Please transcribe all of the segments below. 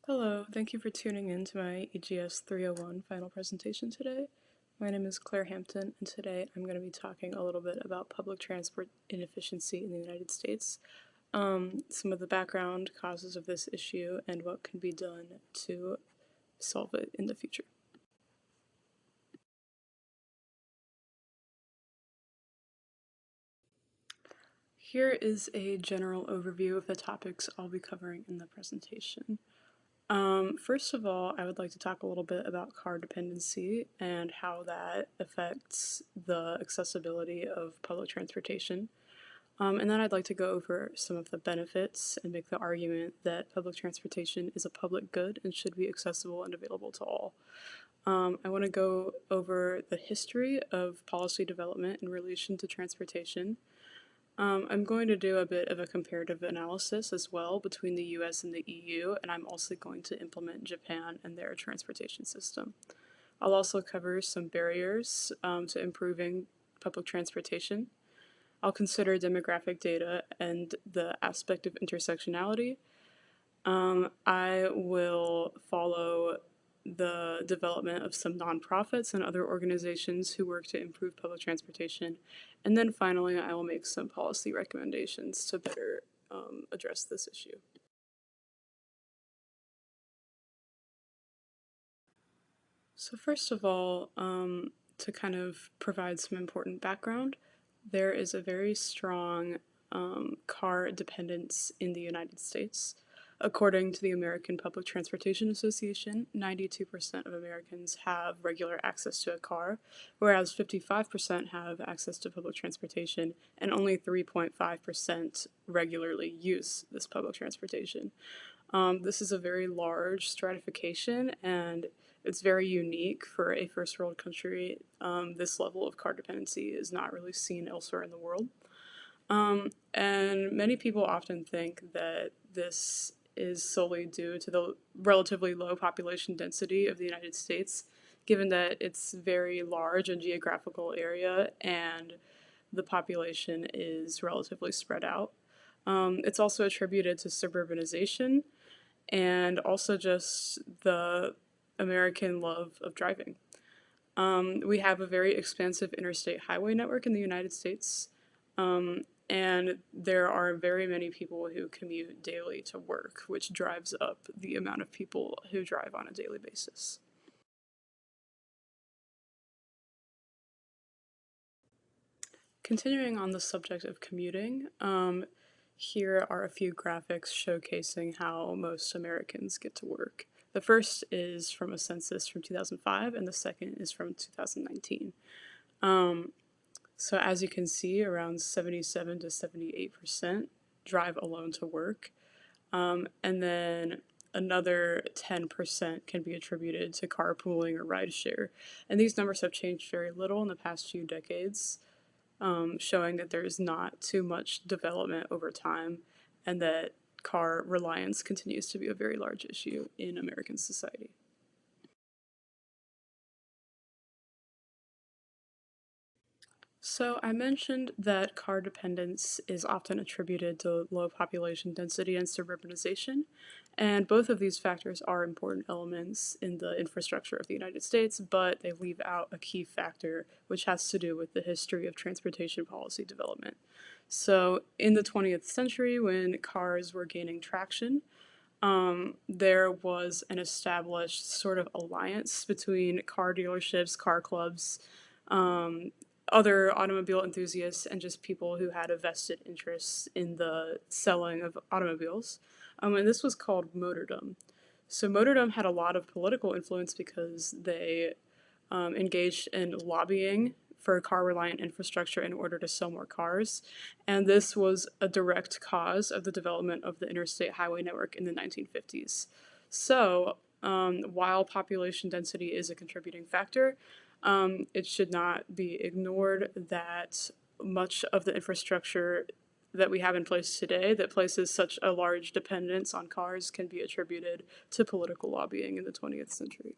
Hello, thank you for tuning in to my EGS 301 final presentation today. My name is Claire Hampton, and today I'm going to be talking a little bit about public transport inefficiency in the United States, some of the background causes of this issue, and what can be done to solve it in the future. Here is a general overview of the topics I'll be covering in the presentation. First of all, I would like to talk a little bit about car dependency and how that affects the accessibility of public transportation. And then I'd like to go over some of the benefits and make the argument that public transportation is a public good and should be accessible and available to all. I want to go over the history of policy development in relation to transportation. I'm going to do a bit of a comparative analysis as well between the US and the EU, and I'm also going to implement Japan and their transportation system. I'll also cover some barriers to improving public transportation. I'll consider demographic data and the aspect of intersectionality. I will follow the development of some nonprofits and other organizations who work to improve public transportation. And then finally, I will make some policy recommendations to better address this issue. So first of all, to kind of provide some important background, there is a very strong car dependence in the United States. According to the American Public Transportation Association, 92% of Americans have regular access to a car, whereas 55% have access to public transportation, and only 3.5% regularly use this public transportation. This is a very large stratification, and it's very unique for a first world country. This level of car dependency is not really seen elsewhere in the world. And many people often think that this is solely due to the relatively low population density of the United States, given that it's a very large and geographical area and the population is relatively spread out. It's also attributed to suburbanization and also just the American love of driving. We have a very expansive interstate highway network in the United States. And there are very many people who commute daily to work, which drives up the amount of people who drive on a daily basis. Continuing on the subject of commuting, here are a few graphics showcasing how most Americans get to work. The first is from a census from 2005, and the second is from 2019. So as you can see, around 77 to 78% drive alone to work. And then another 10% can be attributed to carpooling or rideshare. And these numbers have changed very little in the past few decades, showing that there's not too much development over time and that car reliance continues to be a very large issue in American society. So I mentioned that car dependence is often attributed to low population density and suburbanization, and both of these factors are important elements in the infrastructure of the United States, but they leave out a key factor which has to do with the history of transportation policy development. So in the 20th century, when cars were gaining traction, there was an established sort of alliance between car dealerships, car clubs, other automobile enthusiasts, and just people who had a vested interest in the selling of automobiles. And this was called motordom. So motordom had a lot of political influence because they engaged in lobbying for car-reliant infrastructure in order to sell more cars. And this was a direct cause of the development of the interstate highway network in the 1950s. So while population density is a contributing factor, it should not be ignored that much of the infrastructure that we have in place today that places such a large dependence on cars can be attributed to political lobbying in the 20th century.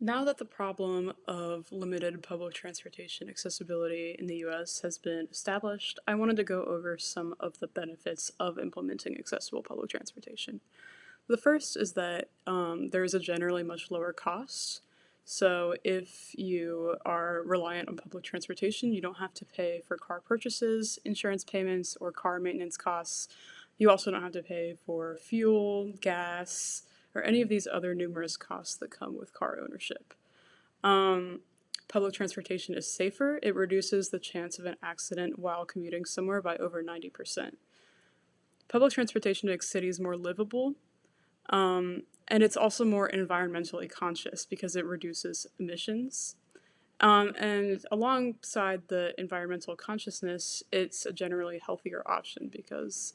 Now that the problem of limited public transportation accessibility in the US has been established, I wanted to go over some of the benefits of implementing accessible public transportation. The first is that there is a generally much lower cost. So if you are reliant on public transportation, you don't have to pay for car purchases, insurance payments, or car maintenance costs. You also don't have to pay for fuel, gas, or any of these other numerous costs that come with car ownership. Um, Public transportation is safer. It reduces the chance of an accident while commuting somewhere by over 90%. Public transportation makes cities more livable, and it's also more environmentally conscious because it reduces emissions. And alongside the environmental consciousness, it's a generally healthier option because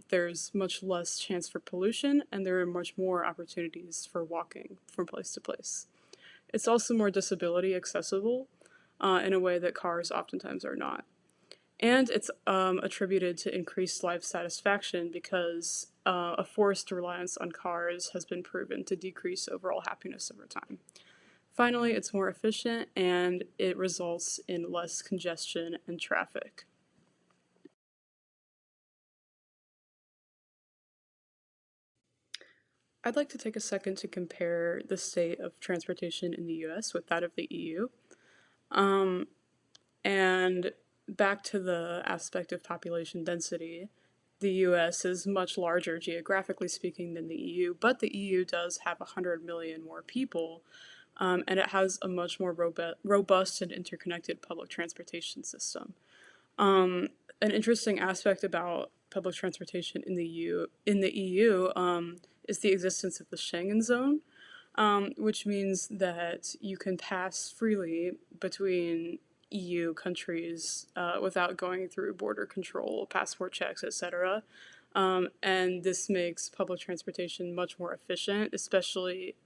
there's much less chance for pollution and there are much more opportunities for walking from place to place. It's also more disability accessible in a way that cars oftentimes are not. And it's attributed to increased life satisfaction because a forced reliance on cars has been proven to decrease overall happiness over time. Finally, it's more efficient and it results in less congestion and traffic. I'd like to take a second to compare the state of transportation in the US with that of the EU. Um, and back to the aspect of population density, the US is much larger geographically speaking than the EU, but the EU does have 100 million more people, and it has a much more robust and interconnected public transportation system. An interesting aspect about public transportation in the EU is the existence of the Schengen zone, which means that you can pass freely between EU countries without going through border control, passport checks, etc. And this makes public transportation much more efficient, especially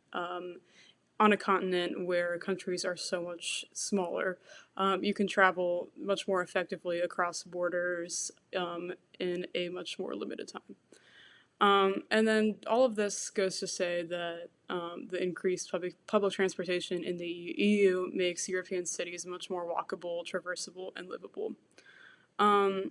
on a continent where countries are so much smaller. You can travel much more effectively across borders in a much more limited time. And then all of this goes to say that the increased public transportation in the EU makes European cities much more walkable, traversable, and livable. Um,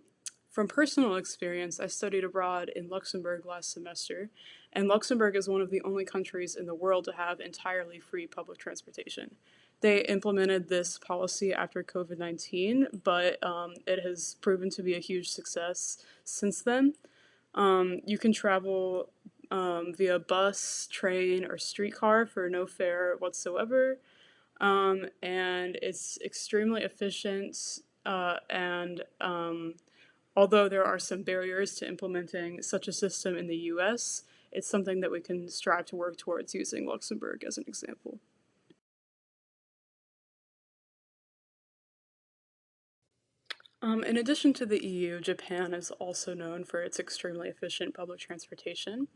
from personal experience, I studied abroad in Luxembourg last semester, and Luxembourg is one of the only countries in the world to have entirely free public transportation. They implemented this policy after COVID-19, but it has proven to be a huge success since then. You can travel via bus, train, or streetcar for no fare whatsoever, and it's extremely efficient. And although there are some barriers to implementing such a system in the US, it's something that we can strive to work towards using Luxembourg as an example. In addition to the EU, Japan is also known for its extremely efficient public transportation.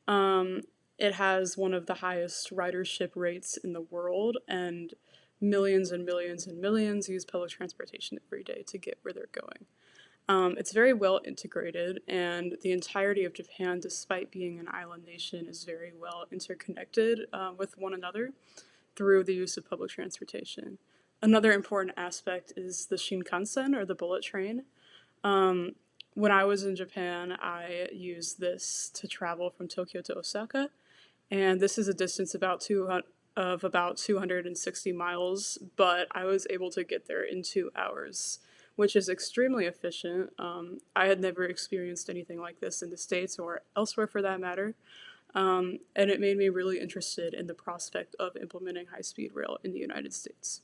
Um, it has one of the highest ridership rates in the world, and millions and millions and millions use public transportation every day to get where they're going. It's very well integrated, and the entirety of Japan, despite being an island nation, is very well interconnected with one another through the use of public transportation. Another important aspect is the Shinkansen, or the bullet train. Um, when I was in Japan, I used this to travel from Tokyo to Osaka, and this is a distance of about 260 miles, but I was able to get there in 2 hours, which is extremely efficient. I had never experienced anything like this in the States or elsewhere for that matter, and it made me really interested in the prospect of implementing high-speed rail in the United States.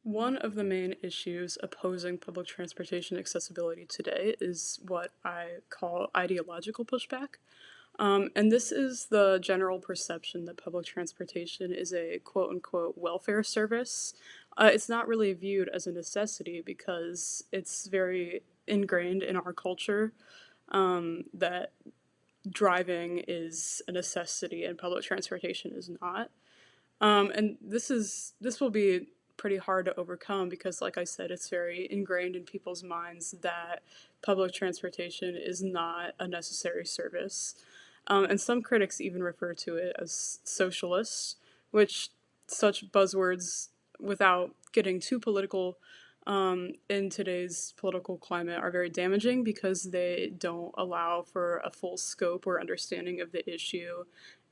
One of the main issues opposing public transportation accessibility today is what I call ideological pushback. And this is the general perception that public transportation is a quote unquote welfare service. It's not really viewed as a necessity because it's very ingrained in our culture that driving is a necessity and public transportation is not. And this will be pretty hard to overcome because, like I said, it's very ingrained in people's minds that public transportation is not a necessary service. And some critics even refer to it as socialist, which such buzzwords, without getting too political, in today's political climate are very damaging because they don't allow for a full scope or understanding of the issue,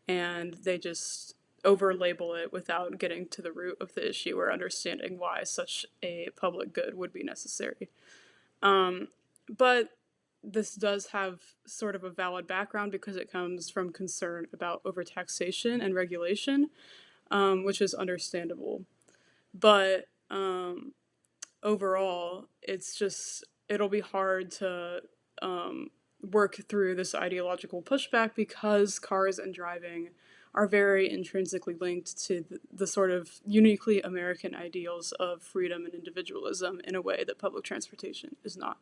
and they just over label it without getting to the root of the issue or understanding why such a public good would be necessary. Um, but this does have sort of a valid background because it comes from concern about overtaxation and regulation, which is understandable. But overall, it'll be hard to work through this ideological pushback because cars and driving are very intrinsically linked to the sort of uniquely American ideals of freedom and individualism in a way that public transportation is not.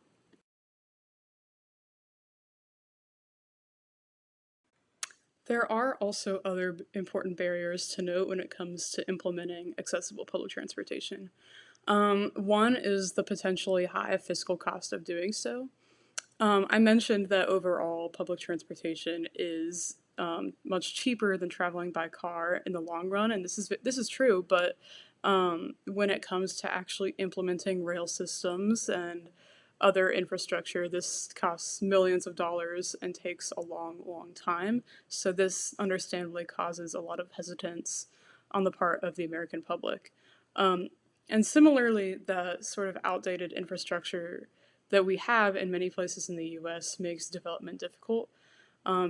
There are also other important barriers to note when it comes to implementing accessible public transportation. One is the potentially high fiscal cost of doing so. I mentioned that overall public transportation is much cheaper than traveling by car in the long run, and this is true. But when it comes to actually implementing rail systems and other infrastructure, this costs millions of dollars and takes a long, long time. So this understandably causes a lot of hesitance on the part of the American public. Um, and similarly, the sort of outdated infrastructure that we have in many places in the US makes development difficult,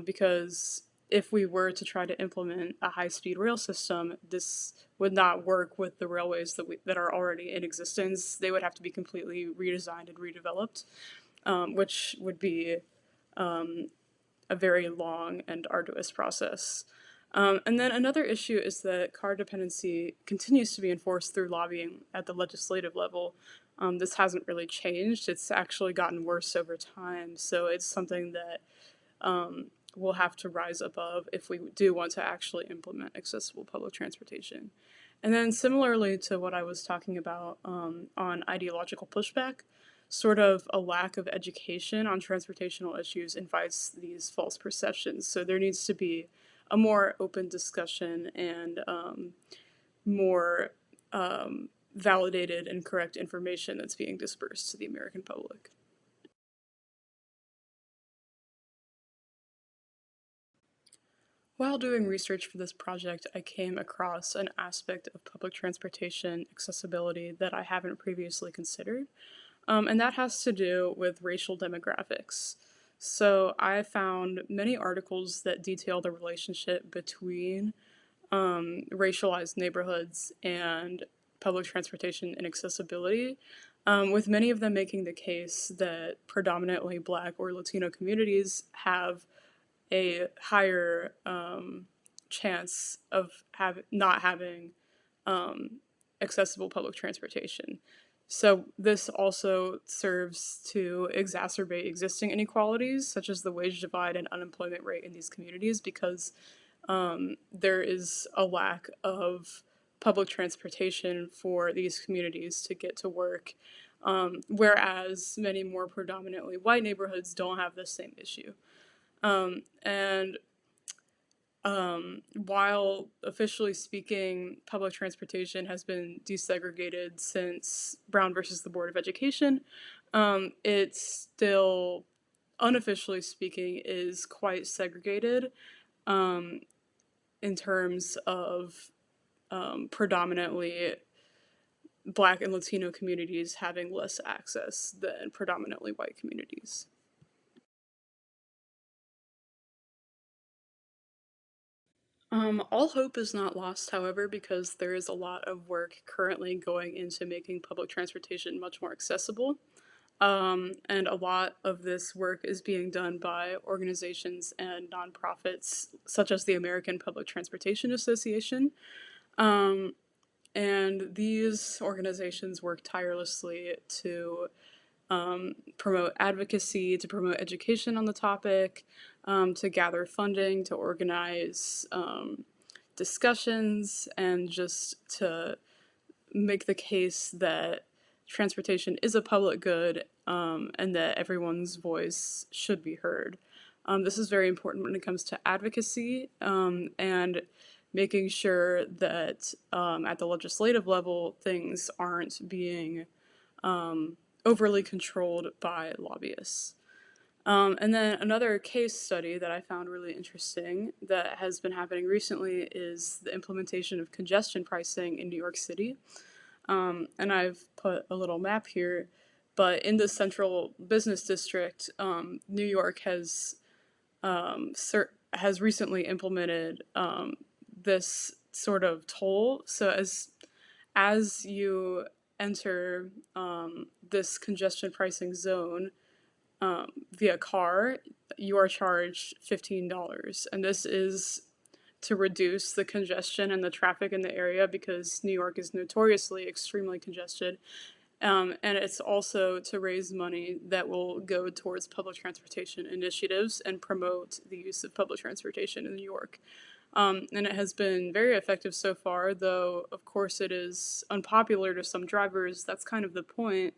because if we were to try to implement a high-speed rail system, this would not work with the railways that are already in existence. They would have to be completely redesigned and redeveloped, which would be a very long and arduous process. And then another issue is that car dependency continues to be enforced through lobbying at the legislative level. This hasn't really changed. It's actually gotten worse over time. So it's something that we'll have to rise above if we do want to actually implement accessible public transportation. And then, similarly to what I was talking about on ideological pushback, sort of a lack of education on transportational issues invites these false perceptions. So there needs to be a more open discussion and more validated and correct information that's being dispersed to the American public. While doing research for this project, I came across an aspect of public transportation accessibility that I haven't previously considered, and that has to do with racial demographics. So I found many articles that detail the relationship between racialized neighborhoods and public transportation and accessibility, with many of them making the case that predominantly Black or Latino communities have a higher chance of not having accessible public transportation. So this also serves to exacerbate existing inequalities, such as the wage divide and unemployment rate in these communities, because there is a lack of public transportation for these communities to get to work, whereas many more predominantly white neighborhoods don't have the same issue. And while officially speaking, public transportation has been desegregated since Brown versus the Board of Education, it's still, unofficially speaking, is quite segregated in terms of predominantly Black and Latino communities having less access than predominantly white communities. All hope is not lost, however, because there is a lot of work currently going into making public transportation much more accessible. And a lot of this work is being done by organizations and nonprofits, such as the American Public Transportation Association. Um, and these organizations work tirelessly to promote advocacy, to promote education on the topic, to gather funding, to organize discussions, and just to make the case that transportation is a public good, and that everyone's voice should be heard. This is very important when it comes to advocacy, and making sure that at the legislative level things aren't being overly controlled by lobbyists. And then another case study that I found really interesting that has been happening recently is the implementation of congestion pricing in New York City. And I've put a little map here, but in the central business district, New York has recently implemented this sort of toll. So as you enter this congestion pricing zone via car, you are charged $15, and this is to reduce the congestion and the traffic in the area because New York is notoriously extremely congested. And it's also to raise money that will go towards public transportation initiatives and promote the use of public transportation in New York. And it has been very effective so far, though, of course, it is unpopular to some drivers. That's kind of the point.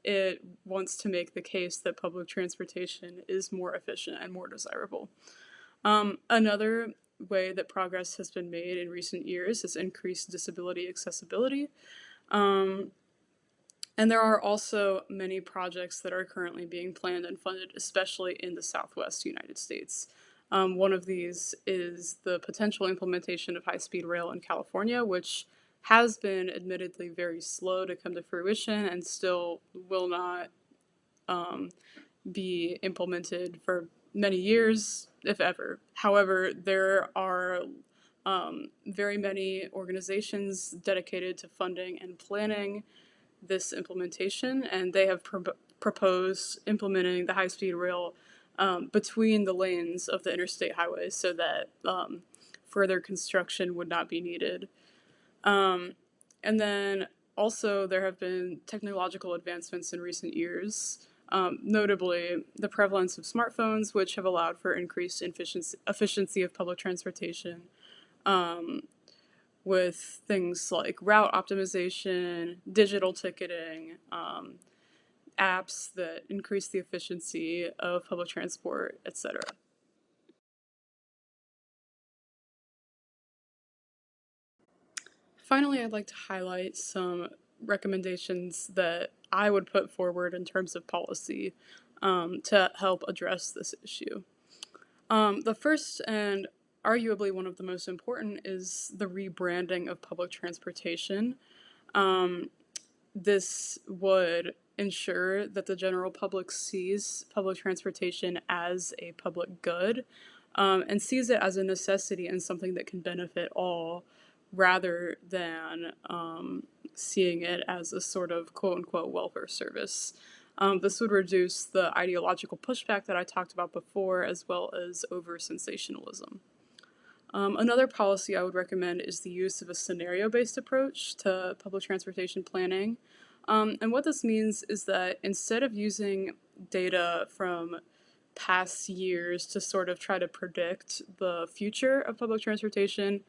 It wants to make the case that public transportation is more efficient and more desirable. Another way that progress has been made in recent years is increased disability accessibility. And there are also many projects that are currently being planned and funded, especially in the Southwest United States. One of these is the potential implementation of high-speed rail in California, which has been admittedly very slow to come to fruition and still will not be implemented for many years, if ever. However, there are very many organizations dedicated to funding and planning this implementation, and they have proposed implementing the high-speed rail between the lanes of the interstate highways so that further construction would not be needed. And then also there have been technological advancements in recent years, notably the prevalence of smartphones, which have allowed for increased efficiency of public transportation, with things like route optimization, digital ticketing, apps that increase the efficiency of public transport, etc. Finally, I'd like to highlight some recommendations that I would put forward in terms of policy to help address this issue. The first and arguably one of the most important is the rebranding of public transportation. This would ensure that the general public sees public transportation as a public good, and sees it as a necessity and something that can benefit all, rather than seeing it as a sort of quote-unquote welfare service. This would reduce the ideological pushback that I talked about before, as well as over-sensationalism. Another policy I would recommend is the use of a scenario-based approach to public transportation planning. And what this means is that instead of using data from past years to sort of try to predict the future of public transportation,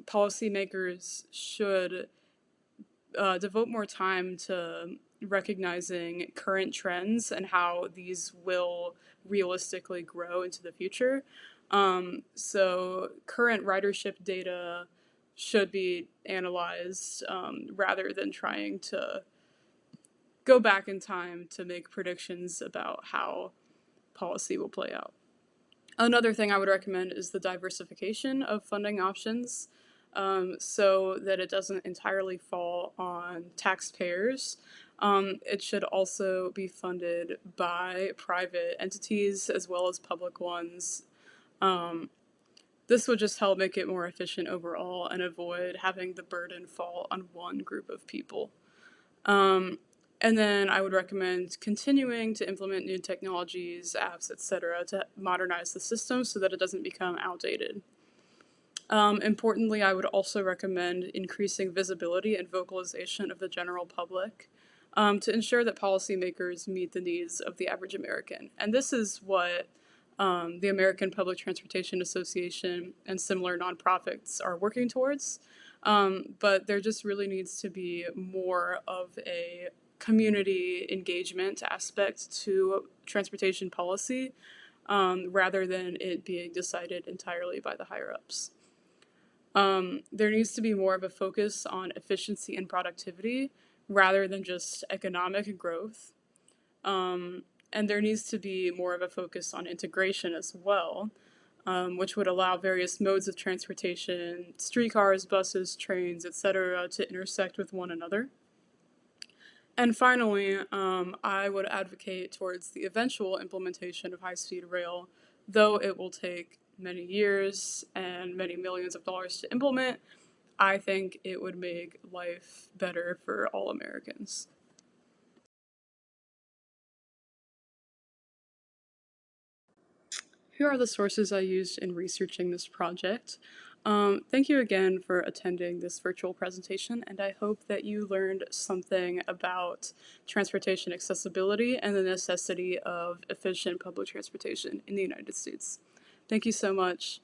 policymakers should devote more time to recognizing current trends and how these will realistically grow into the future. So current ridership data should be analyzed, rather than trying to go back in time to make predictions about how policy will play out. Another thing I would recommend is the diversification of funding options, so that it doesn't entirely fall on taxpayers. It should also be funded by private entities as well as public ones. This would just help make it more efficient overall and avoid having the burden fall on one group of people. And then I would recommend continuing to implement new technologies, apps, etc., to modernize the system so that it doesn't become outdated. Importantly, I would also recommend increasing visibility and vocalization of the general public, to ensure that policymakers meet the needs of the average American. And this is what the American Public Transportation Association and similar nonprofits are working towards. But there just really needs to be more of a community engagement aspect to transportation policy, rather than it being decided entirely by the higher ups. There needs to be more of a focus on efficiency and productivity rather than just economic growth. And there needs to be more of a focus on integration as well, which would allow various modes of transportation, streetcars, buses, trains, etc., to intersect with one another. And finally, I would advocate towards the eventual implementation of high speed rail, though it will take many years and many millions of dollars to implement. I think it would make life better for all Americans. Here are the sources I used in researching this project. Thank you again for attending this virtual presentation, and I hope that you learned something about transportation accessibility and the necessity of efficient public transportation in the United States. Thank you so much.